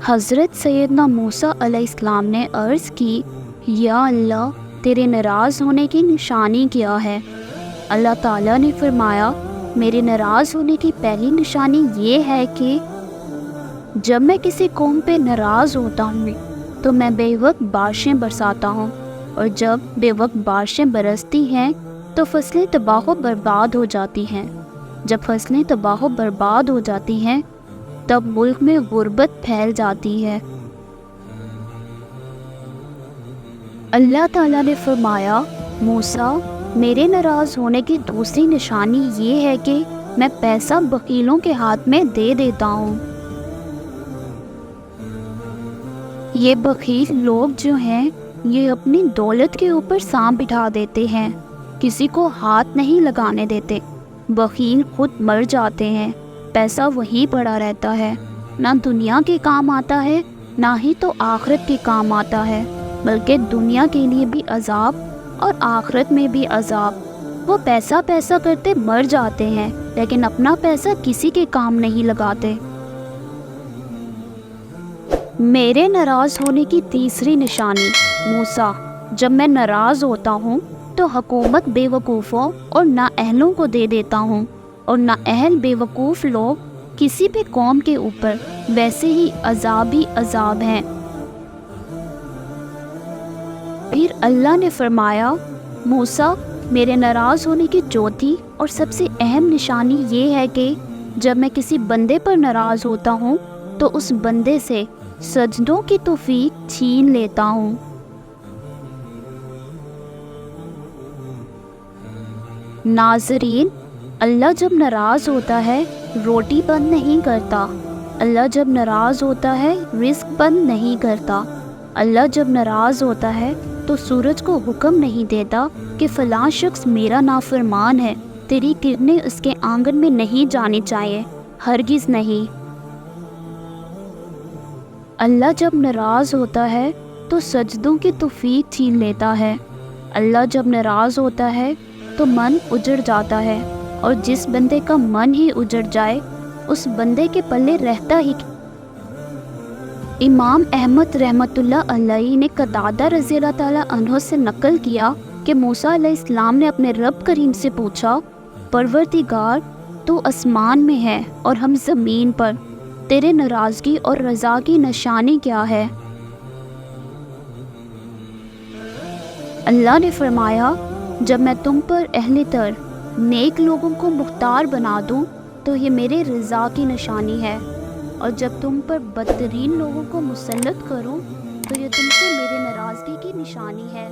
حضرت سیدنا موسیٰ علیہ السلام نے عرض کی، یا اللہ، تیرے ناراض ہونے کی نشانی کیا ہے؟ اللہ تعالیٰ نے فرمایا، میرے ناراض ہونے کی پہلی نشانی یہ ہے کہ جب میں کسی قوم پہ ناراض ہوتا ہوں تو میں بے وقت بارشیں برساتا ہوں، اور جب بے وقت بارشیں برستی ہیں تو فصلیں تباہ و برباد ہو جاتی ہیں۔ جب فصلیں تباہ و برباد ہو جاتی ہیں تب ملک میں غربت پھیل جاتی ہے۔ اللہ تعالیٰ نے فرمایا، موسیٰ، میرے ناراض ہونے کی دوسری نشانی یہ ہے کہ میں پیسہ بخیلوں کے ہاتھ میں دے دیتا ہوں۔ یہ بخیل لوگ جو ہیں یہ اپنی دولت کے اوپر سانپ بٹھا دیتے ہیں، کسی کو ہاتھ نہیں لگانے دیتے۔ بخیل خود مر جاتے ہیں، پیسہ وہی پڑا رہتا ہے، نہ دنیا کے کام آتا ہے نہ ہی تو آخرت کے کام آتا ہے، بلکہ دنیا کے لیے بھی عذاب اور آخرت میں بھی عذاب۔ وہ پیسہ پیسہ کرتے مر جاتے ہیں لیکن اپنا پیسہ کسی کے کام نہیں لگاتے۔ میرے ناراض ہونے کی تیسری نشانی، موسیٰ، جب میں ناراض ہوتا ہوں تو حکومت بے وقوفوں اور نااہلوں کو دے دیتا ہوں، اور نااہل بے وقوف لوگ کسی بھی قوم کے اوپر ویسے ہی عذاب ہیں۔ پھر اللہ نے فرمایا، موسیٰ، میرے ناراض ہونے کی چوتھی اور سب سے اہم نشانی یہ ہے کہ جب میں کسی بندے پر ناراض ہوتا ہوں تو اس بندے سے سجدوں کی توفیق چھین لیتا ہوں۔ ناظرین، اللہ جب ناراض ہوتا ہے روٹی بند نہیں کرتا، اللہ جب ناراض ہوتا ہے رزق بند نہیں کرتا، اللہ جب ناراض ہوتا ہے تو سورج کو حکم نہیں دیتا کہ فلاں شخص میرا نافرمان ہے، تیری کرنیں اس کے آنگن میں نہیں جانی چاہیے، ہرگز نہیں۔ اللہ جب ناراض ہوتا ہے تو سجدوں کی توفیق چھین لیتا ہے، اللہ جب ناراض ہوتا ہے تو من اجڑ جاتا ہے، اور جس بندے کا من ہی اجڑ جائے اس بندے کے پلے رہتا ہی۔ امام احمد رحمۃ اللہ علیہ نے قتادہ رضی اللہ تعالیٰ عنہ سے نقل کیا کہ موسیٰ علیہ السلام نے اپنے رب کریم سے پوچھا، پروردگار، تو آسمان میں ہے اور ہم زمین پر، تیرے ناراضگی اور رضا کی نشانی کیا ہے؟ اللہ نے فرمایا، جب میں تم پر اہل تر نیک لوگوں کو مختار بنا دوں تو یہ میرے رضا کی نشانی ہے، اور جب تم پر بدترین لوگوں کو مسلط کروں تو یہ تم سے میرے ناراضگی کی نشانی ہے۔